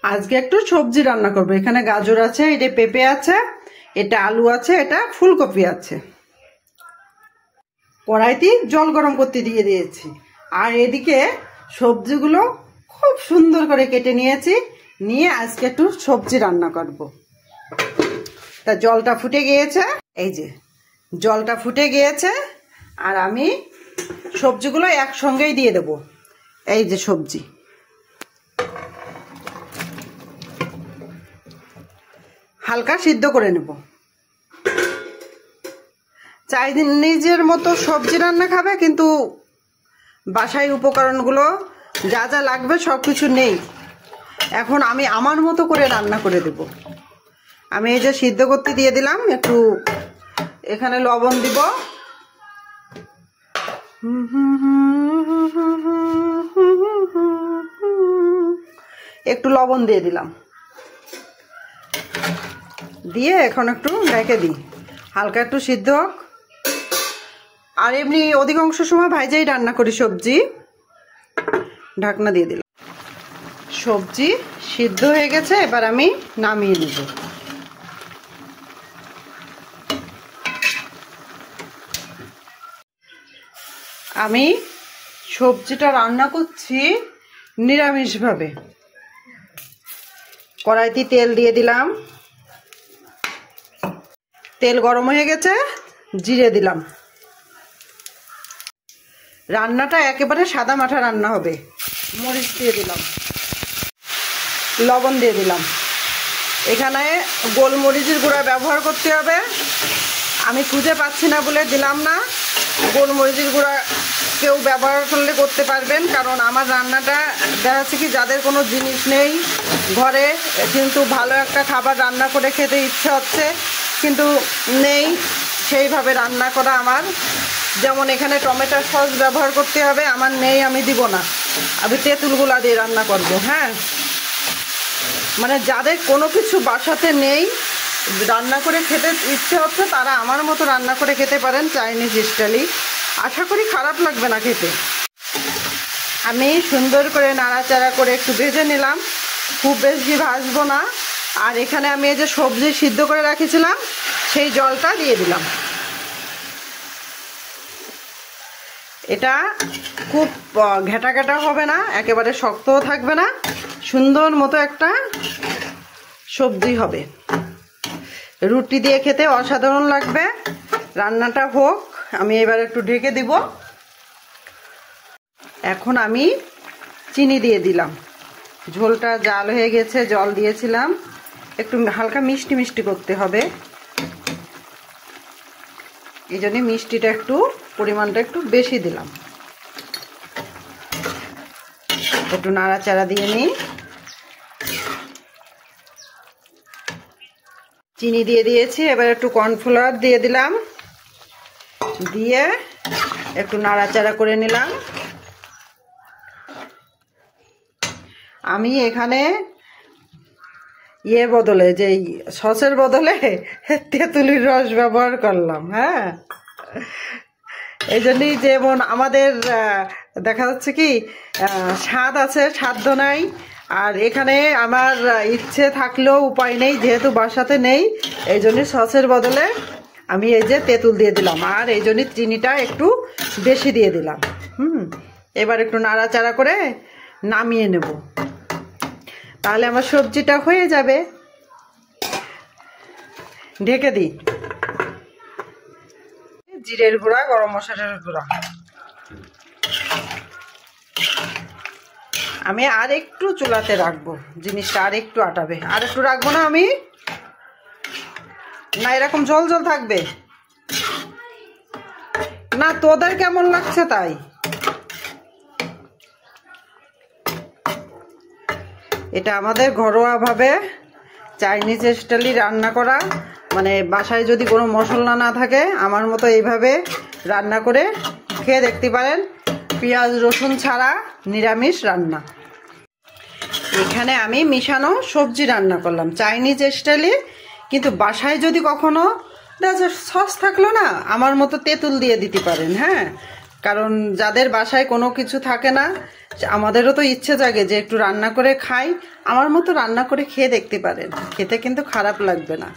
আজকে একটু সবজি রান্না করব। এখানে গাজর আছে, এটা পেঁপে আছে, এটা আলু আছে, এটা ফুলকপি আছে। কড়াইতে জল গরম করতে দিয়ে দিয়েছি, আর এদিকে সবজিগুলো খুব সুন্দর করে কেটে নিয়েছি, নিয়ে আজকে একটু সবজি রান্না করব। তা জলটা ফুটে গিয়েছে, এই যে জলটা ফুটে গিয়েছে, আর আমি সবজিগুলো একসঙ্গেই দিয়ে দেব। এই যে সবজি, হালকা সিদ্ধ করে নেব। চাই নিজের মতো সবজি রান্না খাবে, কিন্তু বাসায় উপকরণগুলো যা যা লাগবে সব কিছু নেই। এখন আমি আমার মতো করে রান্না করে দেব। আমি এই যে সিদ্ধ করতে দিয়ে দিলাম, একটু এখানে লবণ দিব, একটু লবণ দিয়ে দিলাম, দিয়ে এখন একটু ঢেকে দিই, হালকা একটু সিদ্ধ হোক। আর এমনি অধিকাংশ সময় ভাইজাই রান্না করি সবজি। ঢাকনা দিয়ে দিলাম, সবজি সিদ্ধ হয়ে গেছে, এবার আমি নামিয়ে নেব। আমি সবজিটা রান্না করছি নিরামিষভাবে। কড়াইতে তেল দিয়ে দিলাম, তেল গরম হয়ে গেছে, জিরে দিলাম। রান্নাটা একেবারে সাদা মাঠা রান্না হবে। মরিচ দিয়ে দিলাম, লবণ দিয়ে দিলাম। এখানে গোলমরিচের গুঁড়া ব্যবহার করতে হবে, আমি খুঁজে পাচ্ছি না বলে দিলাম না। গোলমরিচের গুঁড়া কেউ ব্যবহার করলে করতে পারবেন, কারণ আমার রান্নাটা দেখা যাচ্ছে কি যাদের কোনো জিনিস নেই ঘরে, কিন্তু ভালো একটা খাবার রান্না করে খেতে ইচ্ছে হচ্ছে কিন্তু নেই, সেইভাবে রান্না করা আমার। যেমন এখানে টমেটো সস ব্যবহার করতে হবে, আমার নেই, আমি দিব না, আমি তেঁতুলগুলা দিয়ে রান্না করব। হ্যাঁ, মানে যাদের কোনো কিছু বাসাতে নেই, রান্না করে খেতে ইচ্ছে হচ্ছে, তারা আমার মতো রান্না করে খেতে পারেন চাইনিজ স্টাইলে। আশা করি খারাপ লাগবে না খেতে। আমি সুন্দর করে নাড়াচাড়া করে একটু ভেজে নিলাম, খুব বেশি ভাজবো না। আর এখানে আমি এই যে সবজি সিদ্ধ করে রাখিছিলাম, সেই জলটা দিয়ে দিলাম। এটা খুব ঘেটা ঘেটা হবে না, একেবারে শক্তও থাকবে না, সুন্দর মতো একটা সবজি হবে। রুটি দিয়ে খেতে অসাধারণ লাগবে। রান্নাটা হোক, আমি এবার একটু ঢেকে দিব। এখন আমি চিনি দিয়ে দিলাম, ঝোলটা জাল হয়ে গেছে, জল দিয়েছিলাম, একটু হালকা মিষ্টি মিষ্টি করতে হবে, এই জন্য মিষ্টিটা একটু পরিমাণটা একটু বেশি দিলাম। একটু নাড়াচাড়া দিয়ে নিই। চিনি দিয়ে দিয়েছি, এবার একটু কর্নফ্লাওয়ার দিয়ে দিলাম, দিয়ে একটু নাড়াচাড়া করে নিলাম। আমি এখানে বদলে যে সসের বদলে তেঁতুলির রস ব্যবহার করলাম। হ্যাঁ, এই জন্যই যেমন আমাদের দেখা যাচ্ছে কি স্বাদ আছে, সাধ্য নাই। আর এখানে আমার ইচ্ছে থাকলেও উপায় নেই, যেহেতু বাসাতে নেই, এই জন্য সসের বদলে আমি এই যে তেঁতুল দিয়ে দিলাম, আর এই জন্য চিনিটা একটু বেশি দিয়ে দিলাম। এবার একটু নাড়াচাড়া করে নামিয়ে নেব, তাহলে আমার সবজিটা হয়ে যাবে। ঢেকে দিই। জিরের গুঁড়া, গরম মশলার গুঁড়া, আমি আর একটু চুলাতে রাখবো, জিনিসটা আর একটু আটাবে। আর একটু রাখবো না আমি, না এরকম জল জল থাকবে না। তোদের কেমন লাগছে তাই? এটা আমাদের ঘরোয়াভাবে চাইনিজ স্টাইলে রান্না করা, মানে বাসায় যদি কোনো মশলা না থাকে, আমার মতো এইভাবে রান্না করে খেয়ে দেখতে পারেন। পেঁয়াজ রসুন ছাড়া নিরামিষ রান্না। এখানে আমি মিশানো সবজি রান্না করলাম চাইনিজ স্টাইলে, কিন্তু বাসায় যদি কখনো সস থাকলো না, আমার মতো তেঁতুল দিয়ে দিতে পারেন। হ্যাঁ, কারণ যাদের বাসায় কোনো কিছু থাকে না, আমাদেরও তো ইচ্ছে জাগে যে একটু রান্না করে খাই। আমার মতো রান্না করে খেয়ে দেখতে পারেন, খেতে কিন্তু খারাপ লাগবে না।